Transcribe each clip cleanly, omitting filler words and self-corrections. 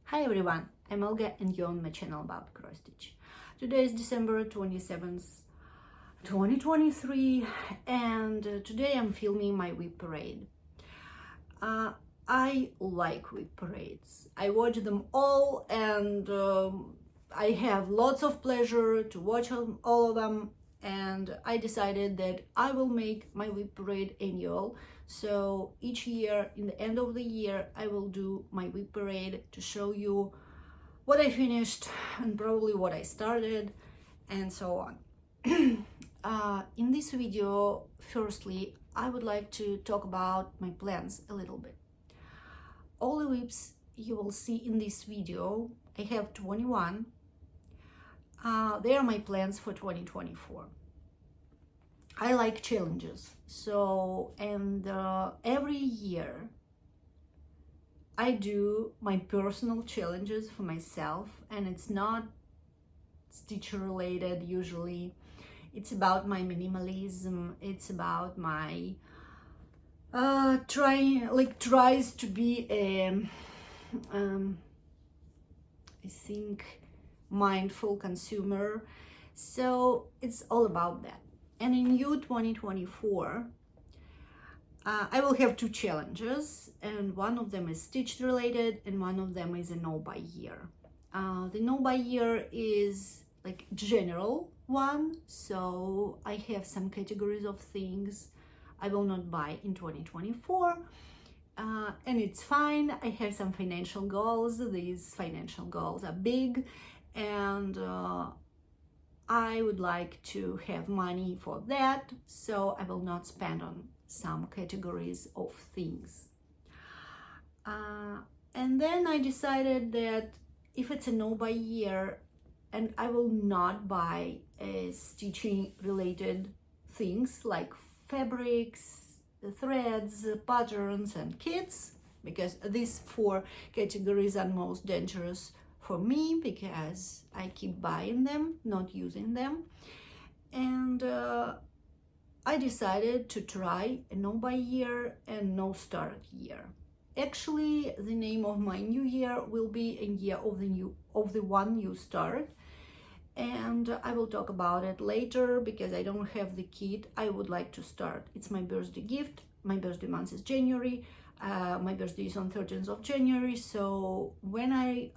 Hi everyone, I'm Olga and you're on my channel about cross stitch. Today is December 27th, 2023 and today I'm filming my WIP parade. I like WIP parades. I watch them all and I have lots of pleasure to watch all of them, and I decided that I will make my WIP parade annual. So each year, in the end of the year, I will do my WIP parade to show you what I finished and probably what I started and so on. In this video, firstly, I would like to talk about my plans a little bit. All the WIPs you will see in this video, I have 21. They are my plans for 2024. I like challenges, so every year I do my personal challenges for myself, and it's not stitch related usually. It's about my minimalism, it's about my tries to be a I think mindful consumer. So it's all about that. And in new 2024 I will have two challenges, and one of them is stitch related and one of them is a no buy year. The no buy year is like general one, so I have some categories of things I will not buy in 2024, and it's fine. I have some financial goals. These financial goals are big, and I would like to have money for that, so I will not spend on some categories of things. And then I decided that if it's a no buy year and I will not buy stitching related things like fabrics, threads, patterns and kits, because these four categories are most dangerous for me because I keep buying them, not using them. And I decided to try a no buy year and no start year. Actually, the name of my new year will be a year of the one you start, and I will talk about it later because I don't have the kit I would like to start. It's my birthday gift. My birthday month is January. My birthday is on 13th of January, so when I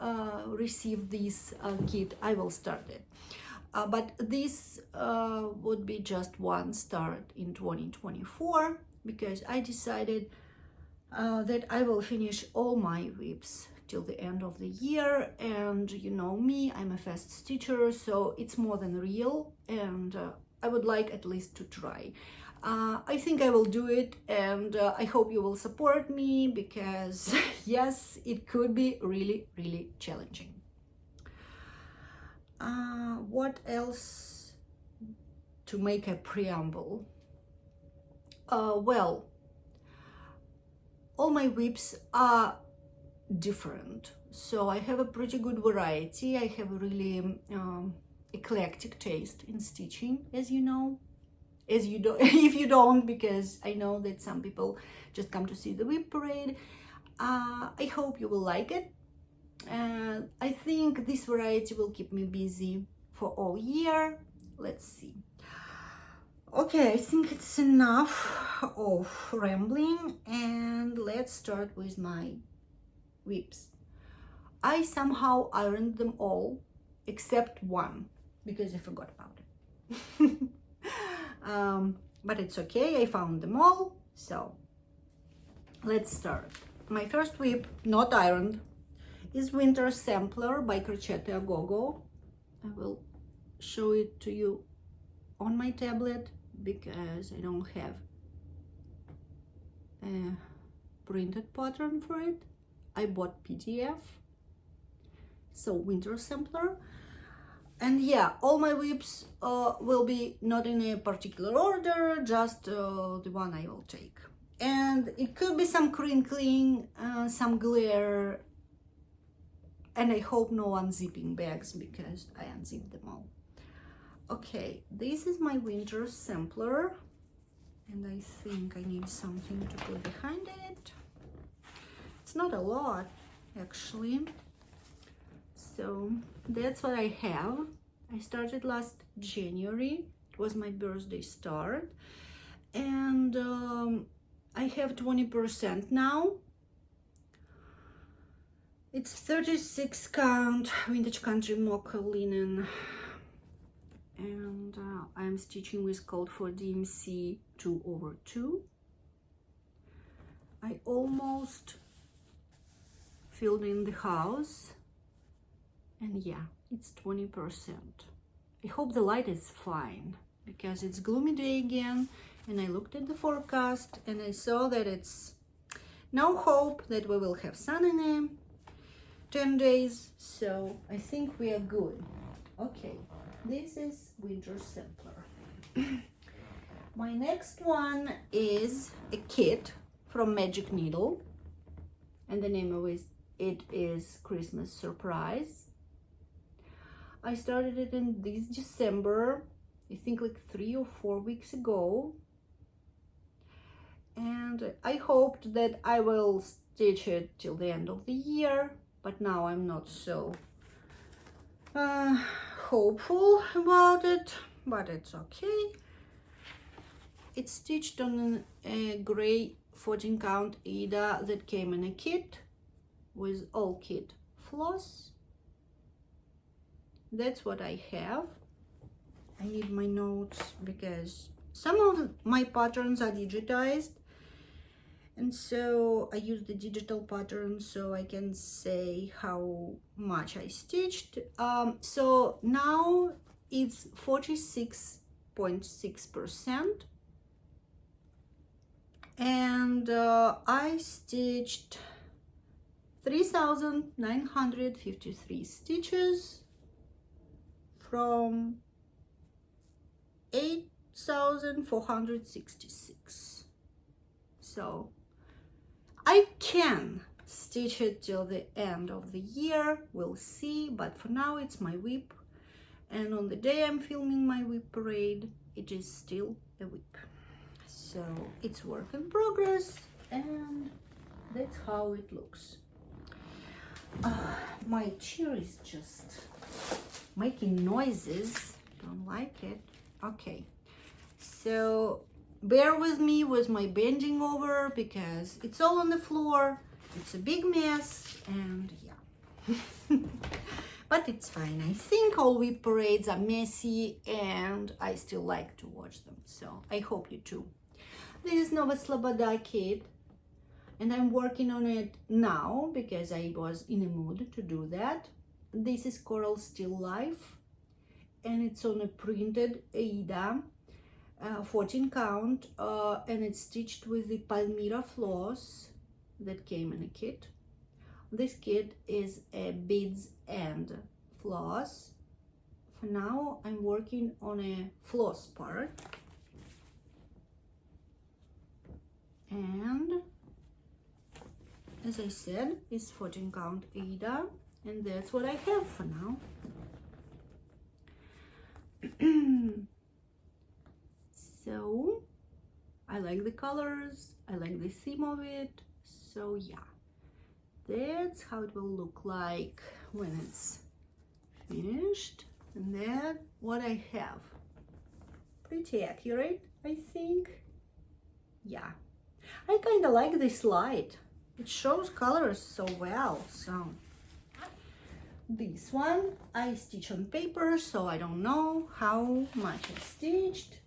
receive this kit, I will start it. But this would be just one start in 2024 because I decided that I will finish all my WIPs till the end of the year, and you know me, I'm a fast stitcher, so it's more than real, and I would like at least to try. I think I will do it, and I hope you will support me because yes, it could be really challenging. What else to make a preamble? Well, all my WIPs are different, so I have a pretty good variety. I have a really eclectic taste in stitching, as you know. As you don't, if you don't, because I know that some people just come to see the WIP parade. I hope you will like it. I think this variety will keep me busy for all year. Let's see. Okay, I think it's enough of rambling, and let's start with my WIPs. I somehow ironed them all except one because I forgot about it. But it's okay, I found them all, so let's start. My first WIP, not ironed, is Winter Sampler by Crochet a Go-Go. I will show it to you on my tablet because I don't have a printed pattern for it. I bought PDF. So Winter Sampler. And yeah, all my WIPs will be not in a particular order, just the one I will take. And it could be some crinkling, some glare, and I hope no unzipping bags because I unzipped them all. Okay, this is my Winter Sampler, and I think I need something to put behind it. It's not a lot, actually. So that's what I have. I started last January. It was my birthday start, and I have 20% now. It's 36 count vintage country mocha linen, and I'm stitching with code for DMC 2/2. I almost filled in the house, and yeah, it's 20%. I hope the light is fine because it's gloomy day again, and I looked at the forecast and I saw that it's no hope that we will have sun in 10 days, so I think we are good. Okay, this is winter sampler. My next one is a kit from Magic Needle, and the name of it is Christmas Surprise. I started it in this December, I think like 3 or 4 weeks ago, and I hoped that I will stitch it till the end of the year, but now I'm not so hopeful about it, but it's okay. It's stitched on a gray 14 count Aida that came in a kit with all kit floss. That's what I have. I need my notes because some of my patterns are digitized, and so I use the digital pattern so I can say how much I stitched. So now it's 46.6%, and I stitched 3,953 stitches from 8,466. So I can stitch it till the end of the year, we'll see, but for now it's my WIP, and on the day I'm filming my WIP parade, it is still a WIP. So it's work in progress, and that's how it looks. My chair is just making noises, don't like it. Okay, so bear with me with my bending over because it's all on the floor, it's a big mess, and yeah. But it's fine. I think all WIP parades are messy and I still like to watch them, so I hope you too. This is Nova Sloboda kit, and I'm working on it now because I was in a mood to do that. This is Coral Still Life, and it's on a printed Aida 14 count, and it's stitched with the Palmyra floss that came in a kit. This kit is a beads and floss. For now I'm working on a floss part, and as I said, it's 14 count Aida, and that's what I have for now. So I like the colors, I like the theme of it, so yeah, that's how it will look like when it's finished. And then what I have, pretty accurate, I think. Yeah, I kind of like this light, it shows colors so well. So this one I stitch on paper, so I don't know how much I stitched,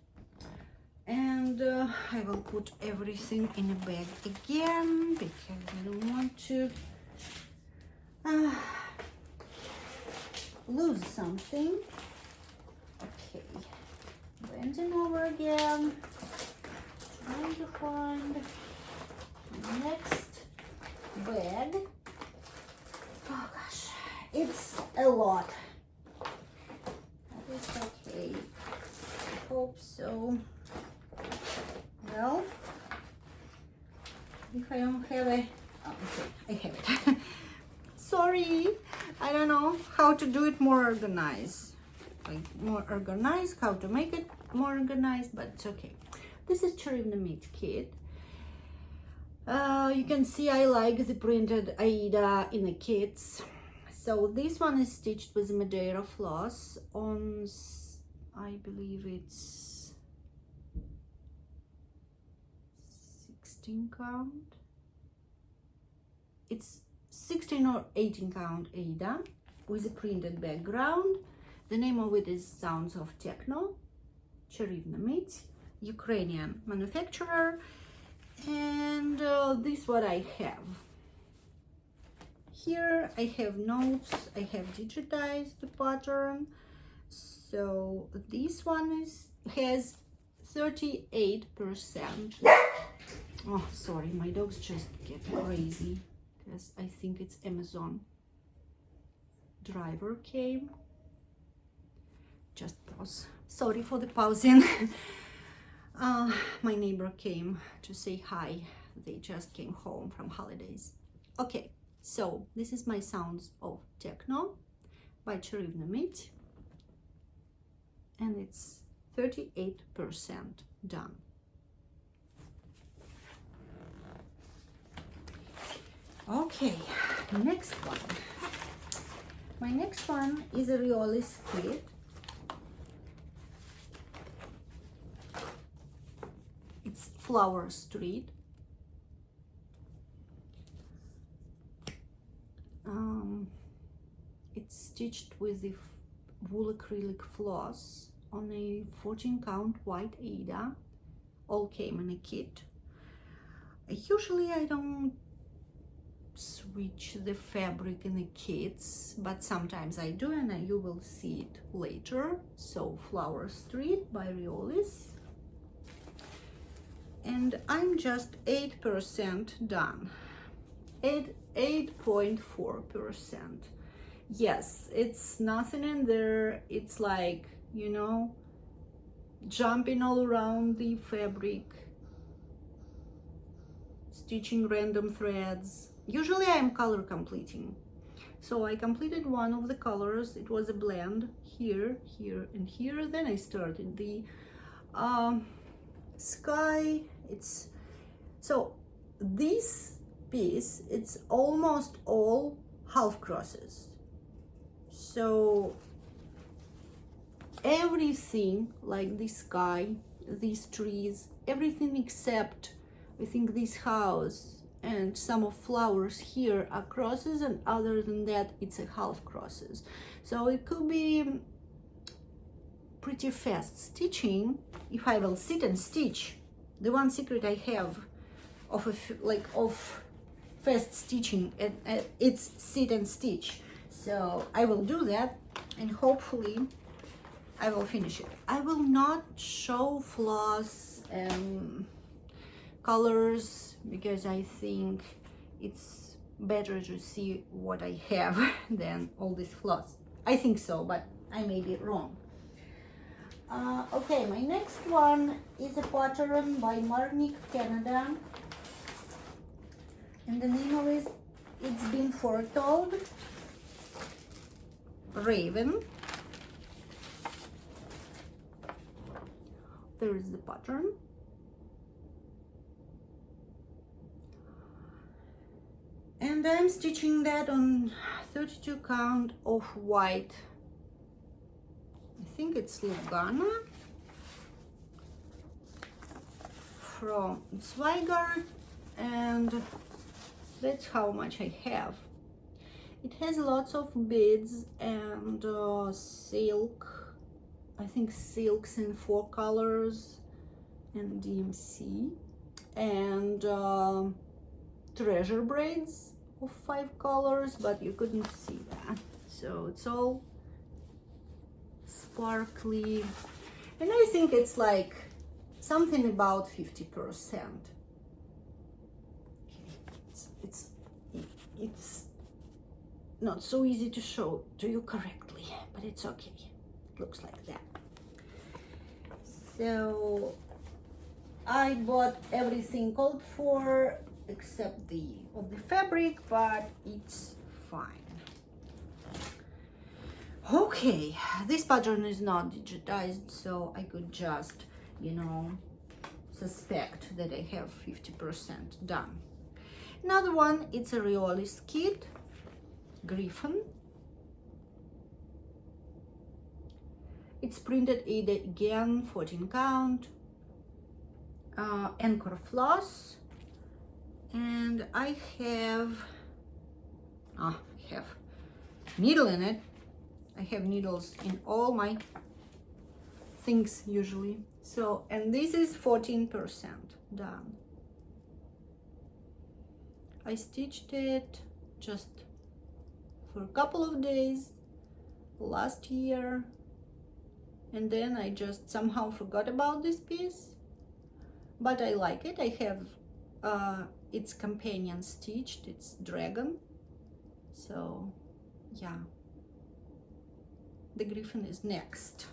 and I will put everything in a bag again because I don't want to lose something. Okay, bending over again, trying to find the next bag. Oh gosh, it's a lot. That is okay. I hope so. Well, if I don't have a... Oh, okay, I have it. Sorry, I don't know how to do it more organized. Like more organized, how to make it more organized, but it's okay. This is Cherivna Meat Kit. You can see I like the printed Aida in the kits. So this one is stitched with Madeira floss on, I believe it's 16 count. It's 16 or 18 count Ada with a printed background. The name of it is Sounds of Techno, Cherivna Mit, Ukrainian manufacturer. And this is what I have. Here I have notes, I have digitized the pattern. So this one has 38%. Oh, sorry, my dogs just get crazy because I think it's Amazon driver came. Just pause. Sorry for the pausing. My neighbor came to say hi. They just came home from holidays. Okay, so this is my Sounds of Techno by Cherivna Mit, and it's 38% done. Okay, next one. My next one is a Riolis kit. It's Flower Street. It's stitched with the wool acrylic floss on a 14 count white Ada. All came in a kit. Usually I don't switch the fabric in the kits, but sometimes I do, and you will see it later. So Flower Street by Riolis. And I'm just 8% done. 8.4%. Yes, it's nothing in there. It's like, you know, jumping all around the fabric, stitching random threads. Usually I'm color completing. So I completed one of the colors. It was a blend here, here, and here. Then I started the sky. It's so this piece, it's almost all half crosses. So everything like the sky, these trees, everything except I think this house and some of flowers here are crosses, and other than that it's a half crosses. So it could be pretty fast stitching if I will sit and stitch. The one secret I have of fast stitching, it's sit and stitch. So I will do that, and hopefully I will finish it. I will not show floss and colors because I think it's better to see what I have than all this floss. I think so, but I may be wrong. Okay, my next one is a pattern by Marnik Canada, and the name of it, It's Been Foretold, Raven. There is the pattern. And I'm stitching that on 32 count of white. I think it's Lugana from Zweigart, and that's how much I have. It has lots of beads and silk. I think silks in 4 colors and DMC, and treasure braids of 5 colors, but you couldn't see that. So it's all sparkly, and I think it's like something about 50%. It's not so easy to show to you correctly, but it's okay. It looks like that. So I bought everything called for except the fabric, but it's fine. Okay, this pattern is not digitized, so I could just, you know, suspect that I have 50% done. Another one, it's a Riolis kit, Griffin. It's printed again, 14 count, anchor floss, and I have needle in it. I have needles in all my things usually. So, and this is 14% done. I stitched it just for a couple of days last year, and then I just somehow forgot about this piece, but I like it. I have its companion stitched, it's dragon, so yeah, the griffin is next.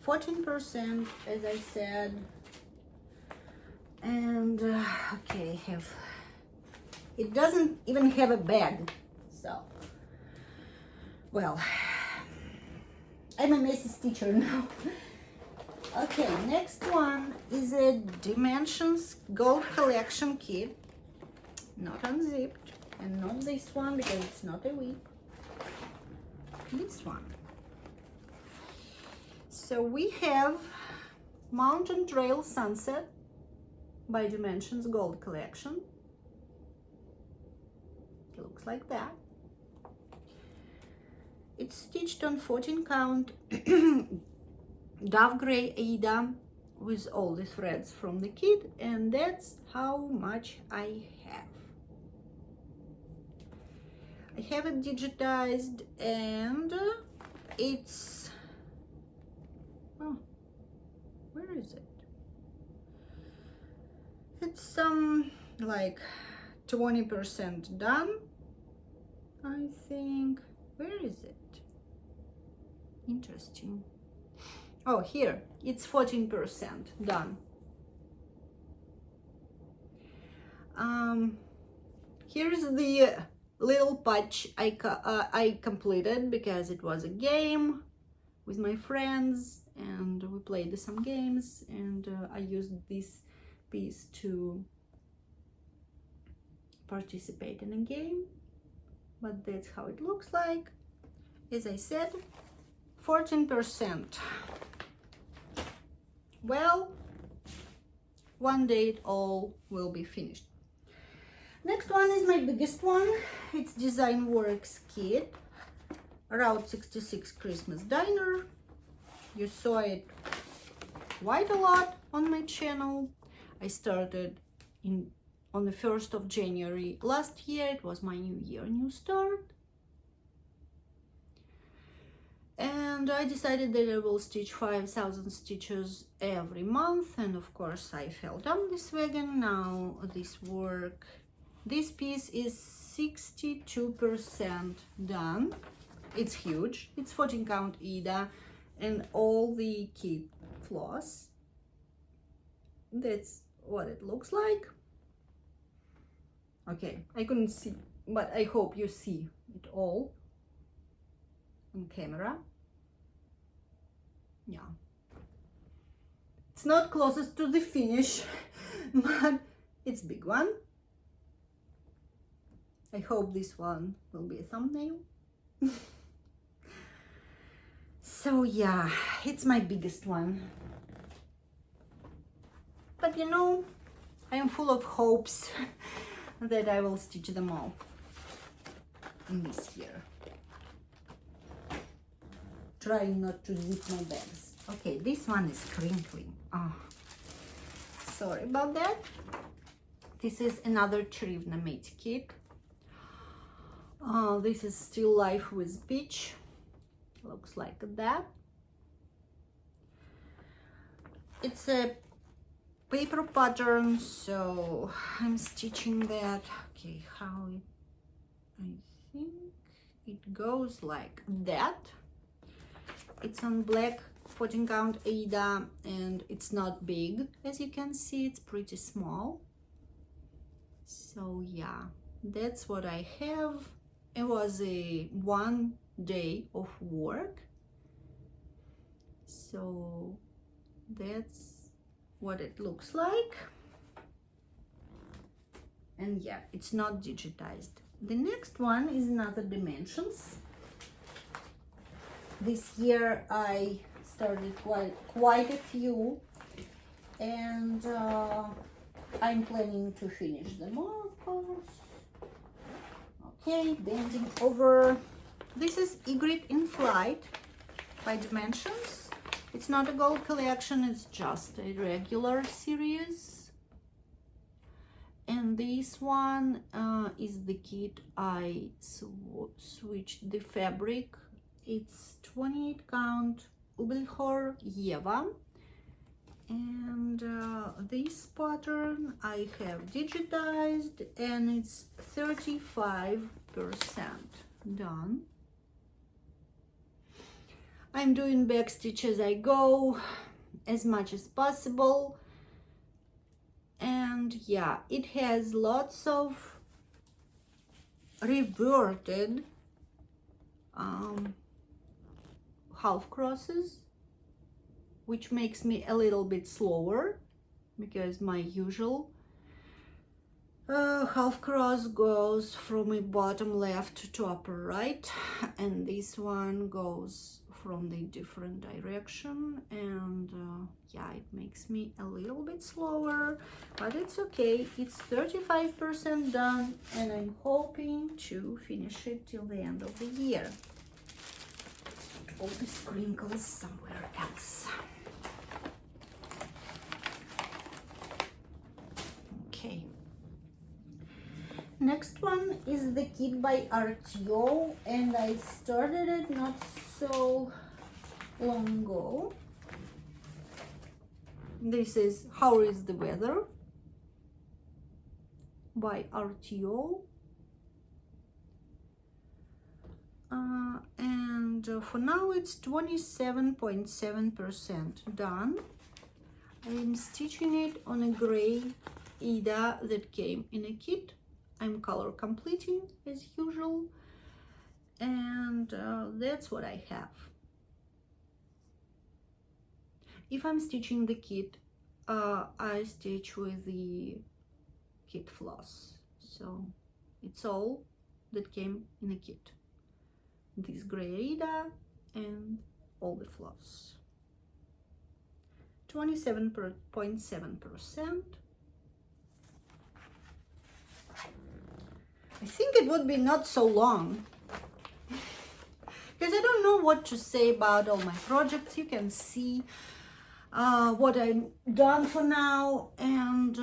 14%, as I said, and okay, it doesn't even have a bag, so well, I'm a messy stitcher now. Okay, next one is a Dimensions Gold Collection kit, not unzipped, and not this one because it's not a WIP. This one. So we have Mountain Trail Sunset by Dimensions Gold Collection. It looks like that. It's stitched on 14 count dove gray Aida with all the threads from the kit, and that's how much I have. I have it digitized, and it's, oh, where is it? It's like 20% done, I think. Where is it? Interesting. Oh, here, it's 14% done. Here's the little patch I completed because it was a game with my friends, and we played some games, and I used this piece to participate in a game, but that's how it looks like. As I said, 14%. Well, one day it all will be finished. Next one is my biggest one. It's Design Works kit, Route 66 Christmas Diner. You saw it quite a lot on my channel. I started on the 1st of January last year. It was my new year, new start. And I decided that I will stitch 5,000 stitches every month, and of course I fell down this wagon. Now this piece is 62% done. It's huge. It's 14 count Aida and all the kit floss. That's what it looks like. Okay, I couldn't see, but I hope you see it all on camera. Yeah, it's not closest to the finish, but it's a big one. I hope this one will be a thumbnail. So yeah, it's my biggest one, but you know, I am full of hopes that I will stitch them all in this year. Trying not to zip my bags. Okay, this one is crinkling. Oh, sorry about that. This is another Cherivna Mate kit. This is Still Life with Peach. Looks like that. It's a paper pattern, so I'm stitching that. Okay, how I think it goes like that. It's on black 14 count Aida, and it's not big, as you can see. It's pretty small. So yeah, that's what I have. It was a 1 day of work, so that's what it looks like. And yeah, it's not digitized. The next one is another Dimensions. This year I started quite a few, and I'm planning to finish them all, of course. Okay, bending over. This is Egret in Flight by Dimensions. It's not a gold collection, it's just a regular series. And this one is the kit I switched the fabric. It's 28 count Ubelhor Eva. And this pattern I have digitized, and it's 35% done. I'm doing backstitch as I go, as much as possible. And yeah, it has lots of reverted half crosses, which makes me a little bit slower, because my usual half cross goes from a bottom left to upper right, and this one goes from the different direction, and yeah, it makes me a little bit slower, but it's okay. It's 35% done, and I'm hoping to finish it till the end of the year. All the sprinkles somewhere else. Okay. Next one is the kit by RTO, and I started it not so long ago. This is How is the Weather by RTO. And for now it's 27.7% done. I'm stitching it on a gray Ida that came in a kit. I'm color completing as usual, and that's what I have. If I'm stitching the kit, I stitch with the kit floss, so it's all that came in a kit. This gray Ida and all the floss. 27.7%. I think it would be not so long, because I don't know what to say about all my projects. You can see what I've done for now, and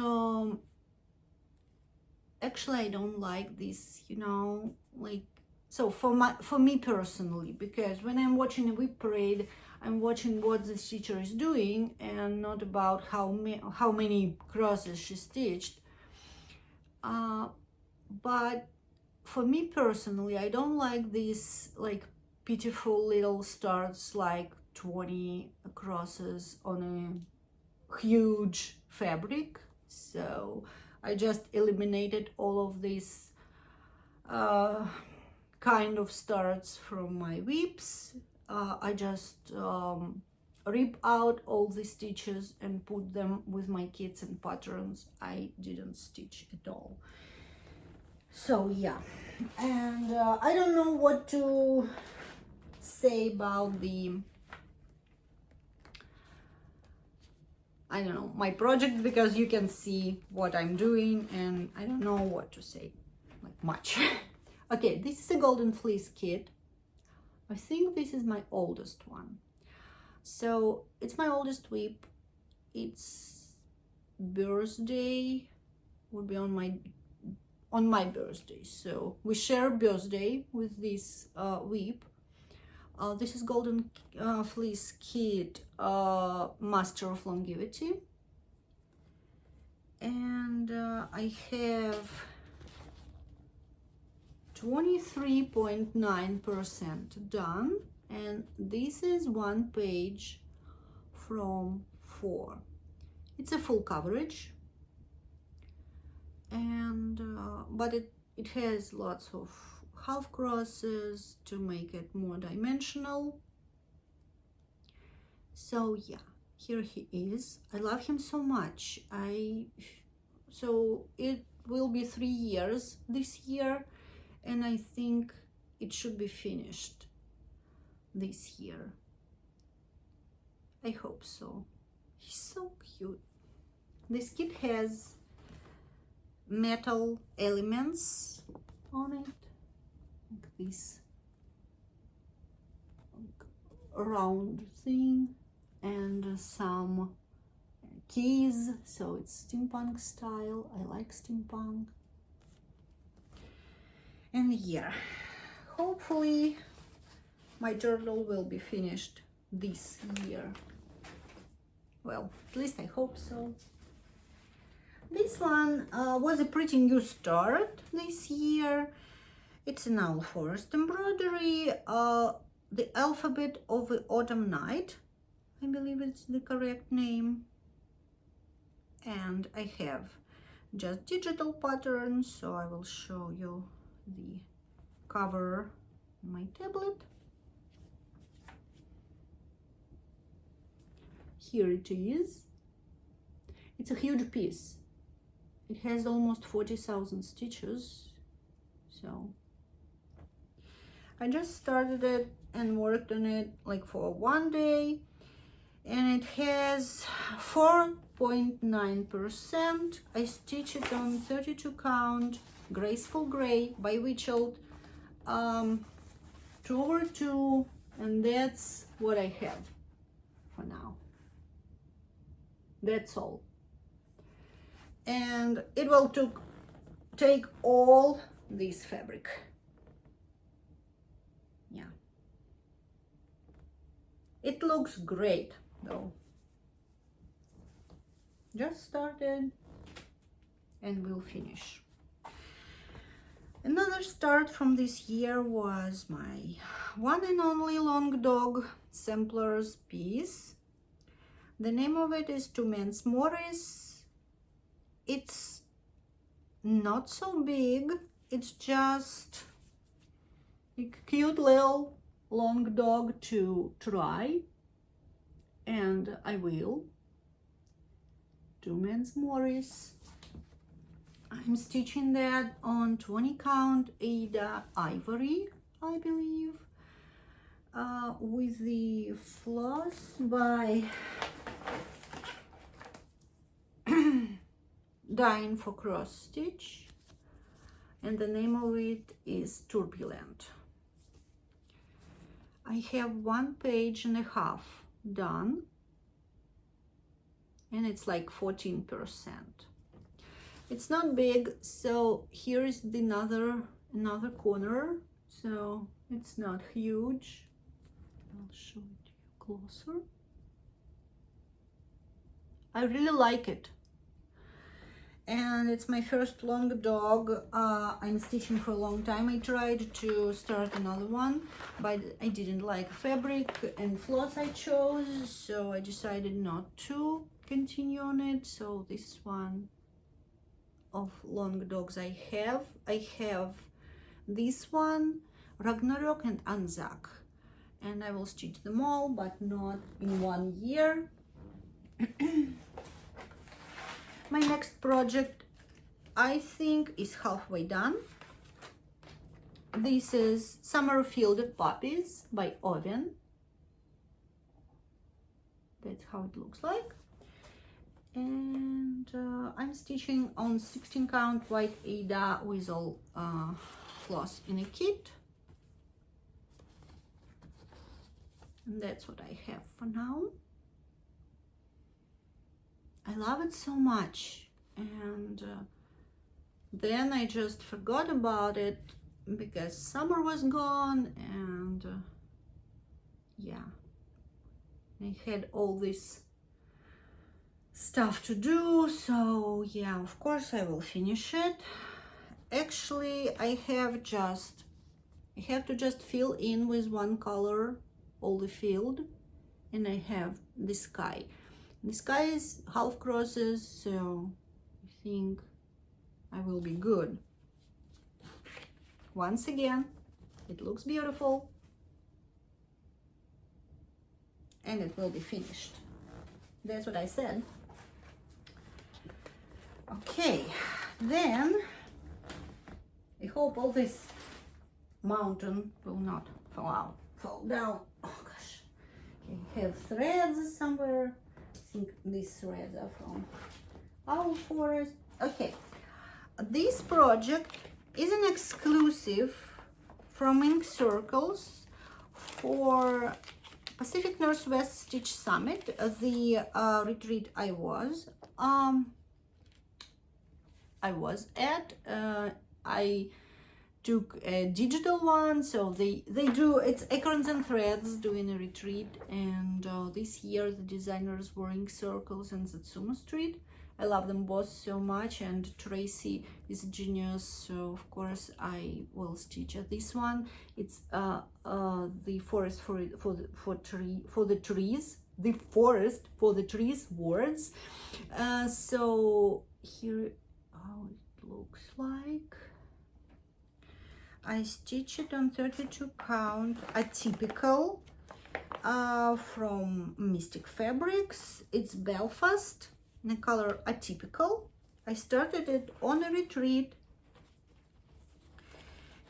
actually I don't like this, you know, like, so for me personally, because when I'm watching a WIP parade, I'm watching what the stitcher is doing and not about how many crosses she stitched. But for me personally, I don't like these like pitiful little starts, like 20 crosses on a huge fabric. So I just eliminated all of these kind of starts from my WIPs. I just rip out all the stitches and put them with my kits and patterns I didn't stitch at all. So yeah, and I don't know what to say about the, I don't know, my project, because you can see what I'm doing, and I don't know what to say, like, much. Okay, this is a golden fleece kit. I think this is my oldest one. So it's my oldest WIP. Its birthday would be on my birthday, so we share birthday with this WIP. This is golden fleece kit, Master of Longevity, and I have 23.9% done, and this is one page from 4. It's a full coverage, and but it has lots of half crosses to make it more dimensional. So yeah, here he is. I love him so much. So it will be 3 years this year, and I think it should be finished this year. I hope so. He's so cute. This kit has metal elements on it, like this round thing, and some keys, so it's steampunk style. I like steampunk. And yeah, hopefully my journal will be finished this year. Well, at least I hope so. This one was a pretty new start this year. It's an Owl Forest embroidery, the alphabet of the autumn night, I believe it's the correct name. And I have just digital patterns, so I will show you the cover on my tablet. Here it is. It's a huge piece. It has almost 40,000 stitches, so I just started it and worked on it like for one day, and it has 4.9%. I stitched it on 32 count graceful gray by Witchelt, 2/2, and that's what I have for now. That's all. And it will take all this fabric. Yeah, it looks great though. Just started and will finish. Another start from this year was my one and only long dog samplers piece. The name of it is Two-Men's Morris. It's not so big, it's just a cute little long dog to try, and I will. Two-Men's Morris. I'm stitching that on 20 count Ada Ivory, I believe, with the floss by Dying for Cross Stitch, and the name of it is Turbulent. I have 1.5 pages done, and it's like 14%. It's not big, so here is the another corner, so it's not huge. I'll show it to you closer. I really like it. And it's my first long dog. I'm stitching for a long time. I tried to start another one, but I didn't like fabric and floss I chose, so I decided not to continue on it. So this is one of long dogs I have. I have this one, Ragnarok and Anzac, and I will stitch them all, but not in 1 year. My next project, I think, is halfway done. This is Summer Fielded Poppies by Oven. That's how it looks like. And I'm stitching on 16 count white Ada with all floss in a kit. And that's what I have for now. I love it so much, and then I just forgot about it because summer was gone, and yeah, I had all this stuff to do, so yeah, of course I will finish it. Actually, I have to just fill in with one color all the field, and I have the sky. The sky is half crosses, so I think I will be good. Once again, it looks beautiful, and it will be finished. That's what I said. Okay, then I hope all this mountain will not fall fall down. Oh gosh. Okay, have threads somewhere. I think these threads are from our forest. Okay, this project is an exclusive from Ink Circles for Pacific Northwest Stitch Summit, the retreat I was at. I took a digital one, so they do, it's Acorns and Threads doing a retreat, and this year the designers were Ink Circles and Satsuma Street. I love them both so much, and Tracy is a genius, so of course I will stitch at this one. It's the forest for the trees, the forest for the trees words. So here how it looks like. I stitch it on 32 count, atypical, from Mystic Fabrics. It's Belfast, in the color atypical. I started it on a retreat,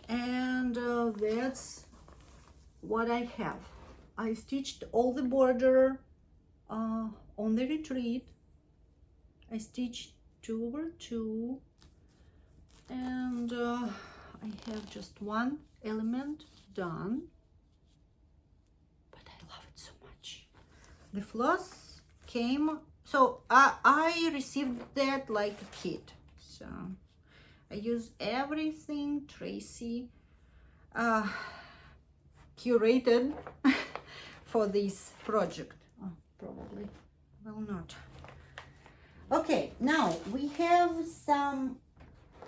and that's what I have. I stitched all the border on the retreat. I stitched 2/2, and I have just one element done, but I love it so much. The floss came, so I received that like a kit, so I use everything Tracy curated for this project. Oh, probably will not. Okay, now we have some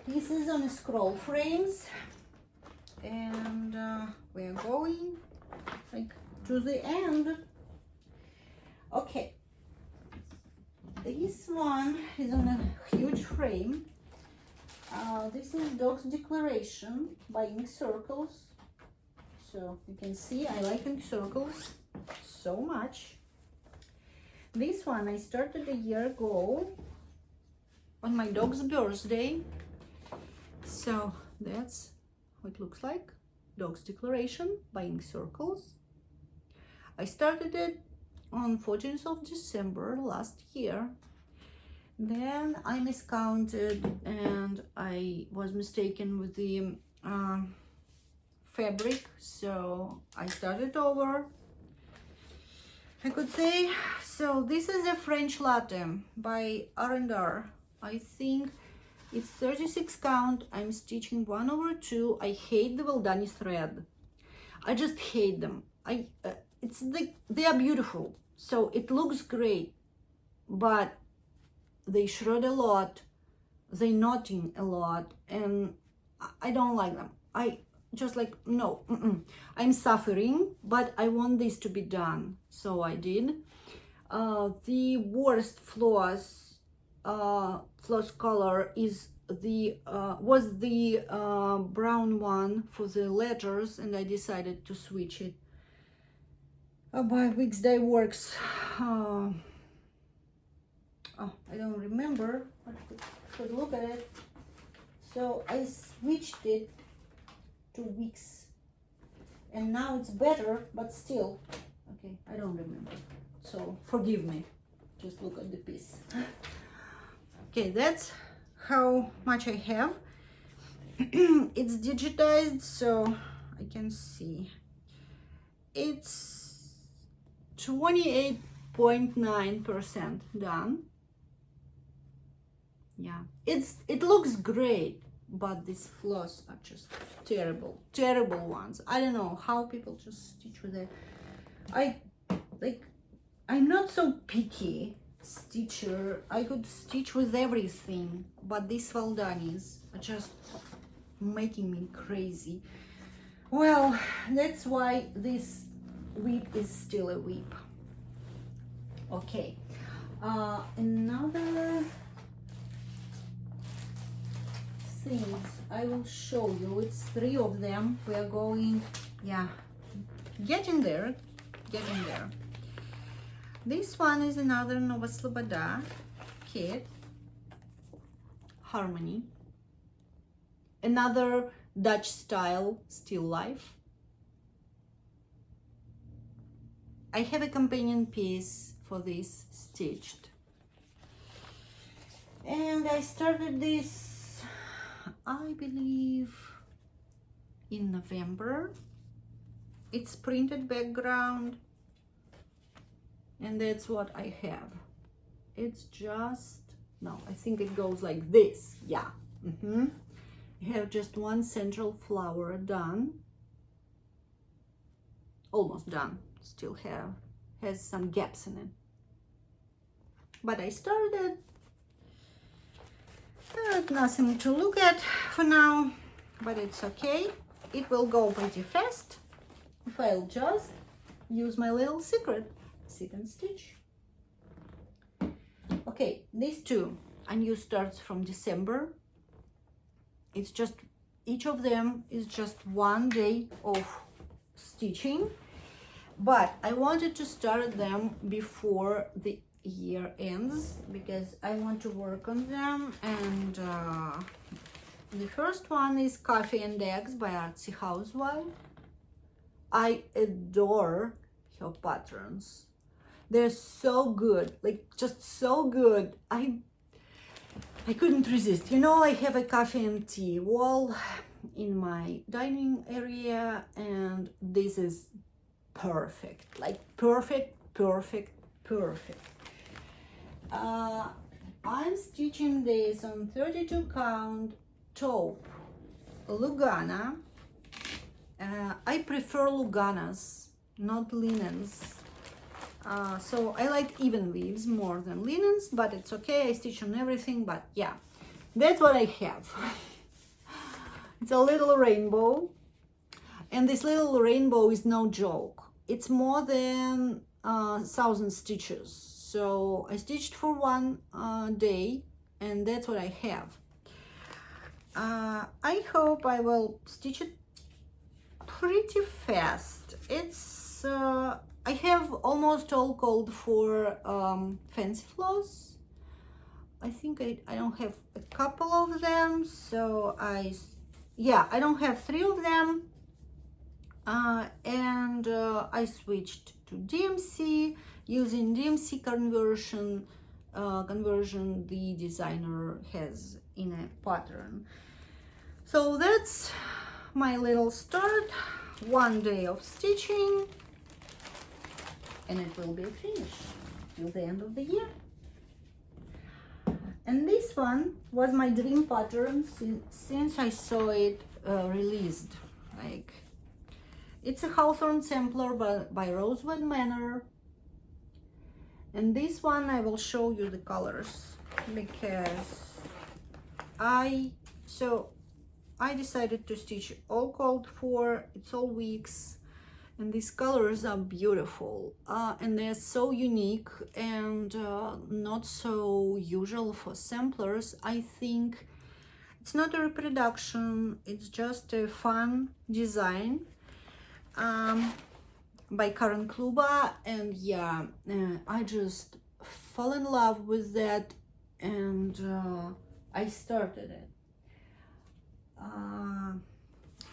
pieces on scroll frames, and we're going like to the end. Okay, this one is on a huge frame. This is Dog's Declaration by Ink Circles. So you can see I like Ink Circles so much. This one I started a year ago on my dog's birthday. So that's what it looks like. Dog's Declaration by Ink Circles. I started it on 14th of December last year. Then I miscounted and I was mistaken with the fabric, so I started over, I could say. So this is a French Latte by R&R. I think it's 36 count. I'm stitching 1/2. I hate the Valdani thread. I just hate them. They are beautiful, so it looks great, but they shred a lot, they knotting a lot, and I don't like them. I just like, no, I'm suffering, but I want this to be done, so I did. The worst floss color is was the brown one for the letters, and I decided to switch it by Weeks Day Works. Oh, I don't remember, but I could look at it. So I switched it to Weeks, and now it's better, but still, okay, I don't remember. So forgive me, just look at the piece. Okay, that's how much I have. It's digitized, so I can see. It's 28.9% done. Yeah, it looks great, but these floss are just terrible ones. I don't know how people just stitch with it. I'm not so picky stitcher. I could stitch with everything, but these Valdanis are just making me crazy. Well, that's why this WIP is still a WIP. Okay, another things I will show you. It's 3 of them. We are going, yeah, getting there. This one is another Nova Sloboda kit, Harmony. Another Dutch style still life. I have a companion piece for this stitched. And I started this, I believe, in November. It's printed background, and that's what I have. It's just, no, I think it goes like this. Yeah. I have just one central flower done, almost done. Still has some gaps in it, but I started. Nothing to look at for now, but it's okay. It will go pretty fast if I'll just use my little secret, sit and stitch. Okay, these two new starts from December. It's just, each of them is just 1 day of stitching, but I wanted to start them before the year ends because I want to work on them. And the first one is Coffee and Eggs by Artsy Housewife. I adore her patterns. They're so good, like just so good. I couldn't resist. You know, I have a coffee and tea wall in my dining area, and this is perfect, like perfect. I'm stitching this on 32 count taupe Lugana. I prefer Luganas, not linens. So I like even weaves more than linens, but it's okay. I stitch on everything, but yeah, that's what I have. It's a little rainbow, and this little rainbow is no joke. It's more than 1,000 stitches. So I stitched for 1 day, and that's what I have. I hope I will stitch it pretty fast. It's I have almost all called for fancy floss. I think I don't have a couple of them, so I don't have 3 of them. And I switched to DMC. Using DMC conversion the designer has in a pattern. So that's my little start. 1 day of stitching, and it will be finished till the end of the year. And this one was my dream pattern since I saw it released. Like, it's a Hawthorne sampler by Rosewood Manor. And this one I will show you the colors because I decided to stitch all called for. It's all weeks, and these colors are beautiful, and they're so unique and not so usual for samplers. I think it's not a reproduction, it's just a fun design by Karen Kluba, and yeah, I just fell in love with that, and I started it.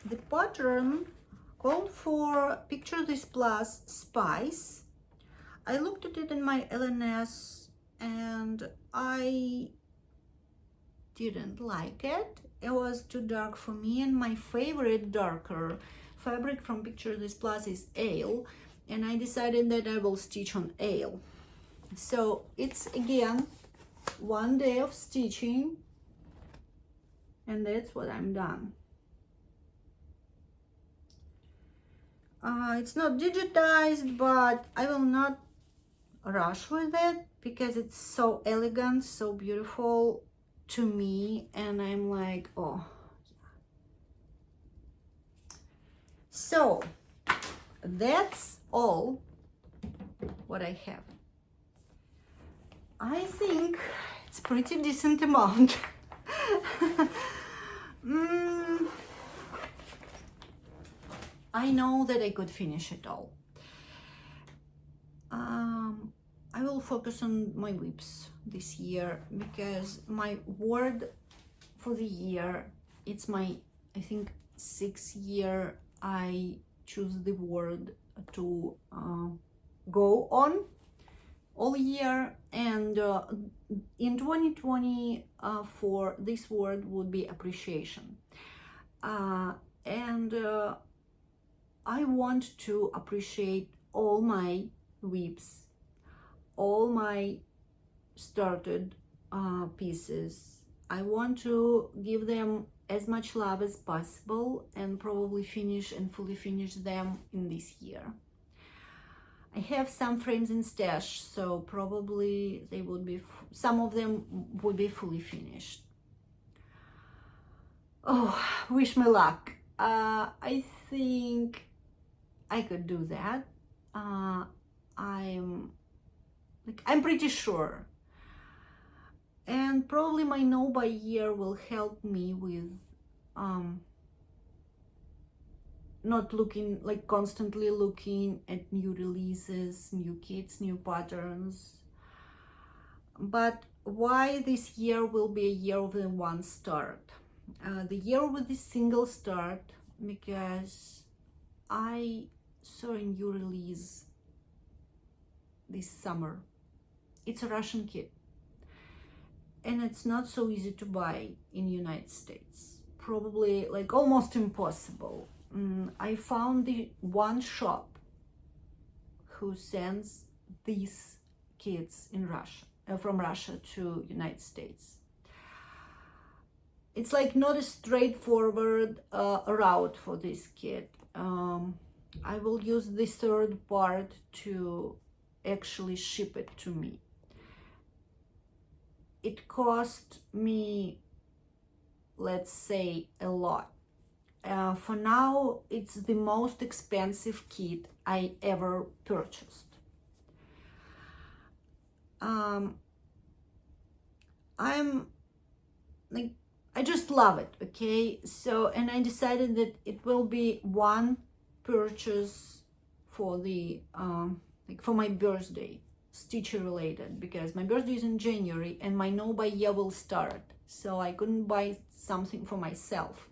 The pattern called for Picture This Plus Spice. I looked at it in my LNS and I didn't like it. It was too dark for me, and my favorite darker fabric from Picture This Plus is Ale, and I decided that I will stitch on Ale. So it's again 1 day of stitching, and that's what I'm done. It's not digitized, but I will not rush with it because it's so elegant, so beautiful to me, and I'm like, oh. So that's all what I have. I think it's pretty decent amount. I know that I could finish it all. I will focus on my WIPs this year because my word for the year, it's my, I think, 6th year I choose the word to go on all year. And in 2020, for this word would be appreciation. And I want to appreciate all my WIPs, all my started pieces. I want to give them as much love as possible and probably finish and fully finish them in this year. I have some frames in stash, so probably they would be, some of them would be fully finished. Oh, wish me luck. I think I could do that. I'm pretty sure. And probably my know by year will help me with not looking, like constantly looking at new releases, new kits, new patterns. But why this year will be a year of the one start? The year with the single start, because I saw a new release this summer. It's a Russian kit, and it's not so easy to buy in United States. Probably like almost impossible. I found the one shop who sends these kits in Russia, from Russia to United States. It's like not a straightforward route for this kit. I will use the third part to actually ship it to me. It cost me, let's say, a lot. For now, it's the most expensive kit I ever purchased. I just love it, okay? So, and I decided that it will be one purchase for the, for my birthday, stitcher related, because my birthday is in January and my know by year will start. So I couldn't buy something for myself.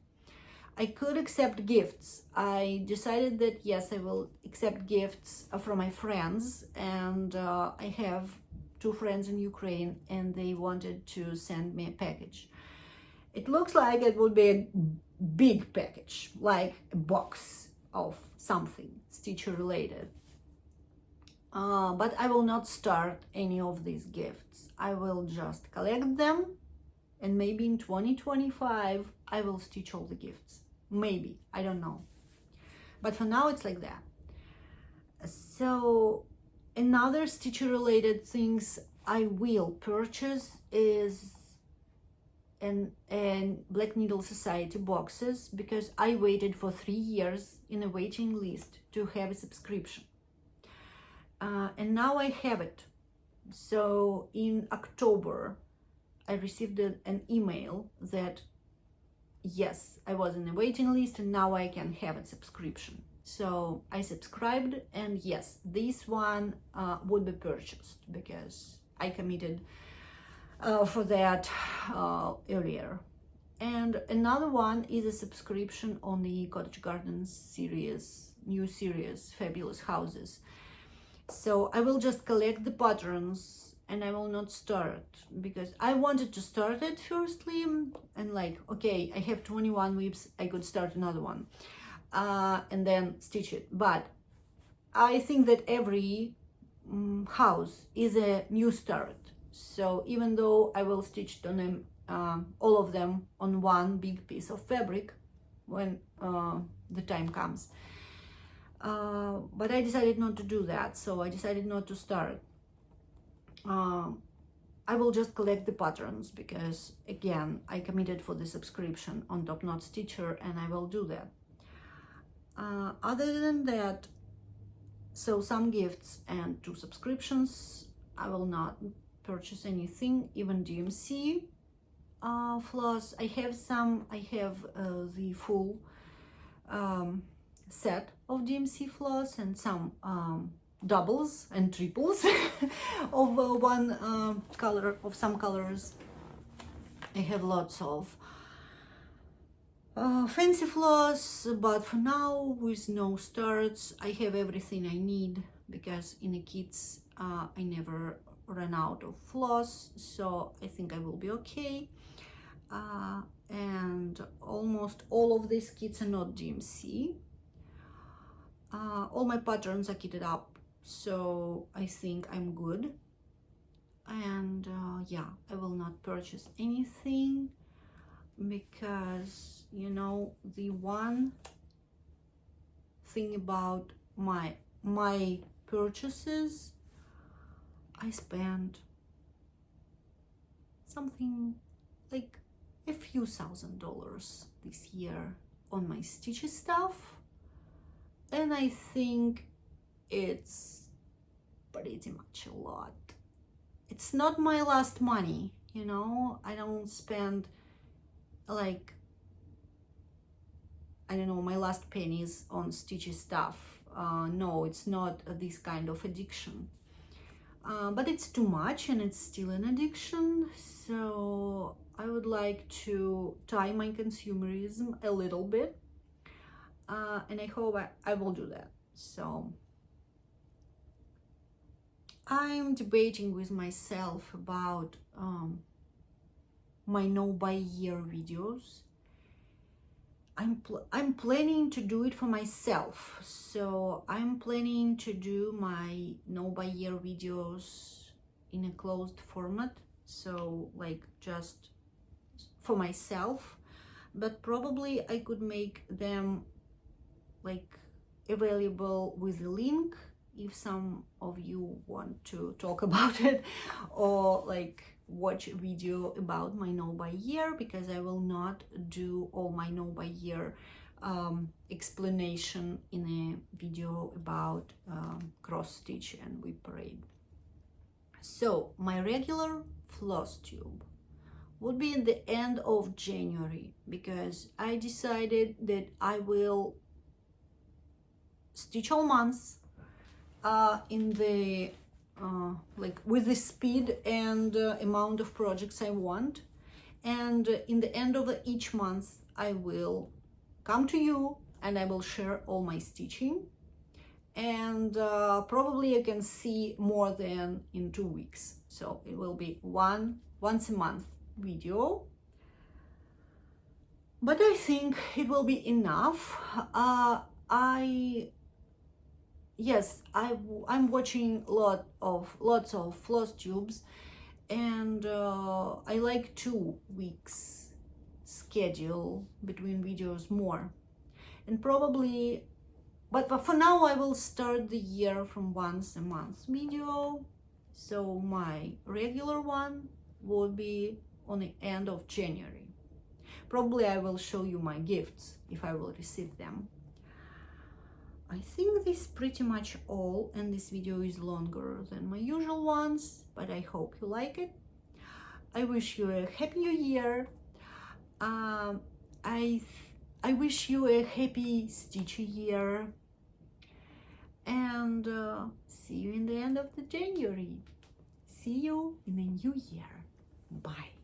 I could accept gifts. I decided that yes, I will accept gifts from my friends, and I have 2 friends in Ukraine and they wanted to send me a package. It looks like it would be a big package, like a box of something stitcher related. But I will not start any of these gifts. I will just collect them, and maybe in 2025 I will stitch all the gifts. Maybe, I don't know. But for now it's like that. So another stitcher related things I will purchase is and Black Needle Society boxes, because I waited for 3 years in a waiting list to have a subscription. And now I have it. So in October, I received an email that yes, I was in a waiting list and now I can have a subscription. So I subscribed, and yes, this one would be purchased because I committed for that earlier. And another one is a subscription on the Cottage Gardens series, new series, Fabulous Houses. So I will just collect the patterns and I will not start, because I wanted to start it firstly and like, okay, I have 21 WIPs, I could start another one and then stitch it. But I think that every house is a new start. So even though I will stitch on them, all of them on one big piece of fabric when the time comes, but I decided not to do that, so I decided not to start. I will just collect the patterns because again I committed for the subscription on Top Knot Stitcher, and I will do that. Other than that, so some gifts and 2 subscriptions. I will not purchase anything, even DMC floss. I have the full set of DMC floss and some doubles and triples of one color, of some colors. I have lots of fancy floss, but for now with no starts. I have everything I need because in the kits I never run out of floss, so I think I will be okay. And almost all of these kits are not DMC. All my patterns are kitted up, so I think I'm good. And yeah, I will not purchase anything because, you know, the one thing about my purchases, I spent something like a few $1,000s this year on my stitchy stuff, and I think it's pretty much a lot. It's not my last money, you know. I don't spend like, I don't know, my last pennies on stitchy stuff. No, it's not this kind of addiction. But it's too much and it's still an addiction. So I would like to tie my consumerism a little bit. And I hope I will do that. So I'm debating with myself about my no by year videos. I'm planning to do it for myself, so I'm planning to do my no by year videos in a closed format, so like just for myself, but probably I could make them like available with a link if some of you want to talk about it, or like watch a video about my no by year, because I will not do all my no by year explanation in a video about cross stitch and WIP parade. So my regular floss tube would be at the end of January, because I decided that I will stitch all months in the like with the speed and amount of projects I want, and in the end of each month I will come to you and I will share all my stitching, and probably you can see more than in 2 weeks, so it will be once a month video, but I think it will be enough. I'm watching lots of floss tubes, and I like 2 weeks schedule between videos more, and probably, but for now I will start the year from once a month video, so my regular one will be on the end of January. Probably I will show you my gifts if I will receive them. I think this is pretty much all, and this video is longer than my usual ones, but I hope you like it. I wish you a happy new year. I wish you a happy stitchy year, and see you in the end of the January. See you in the new year. Bye.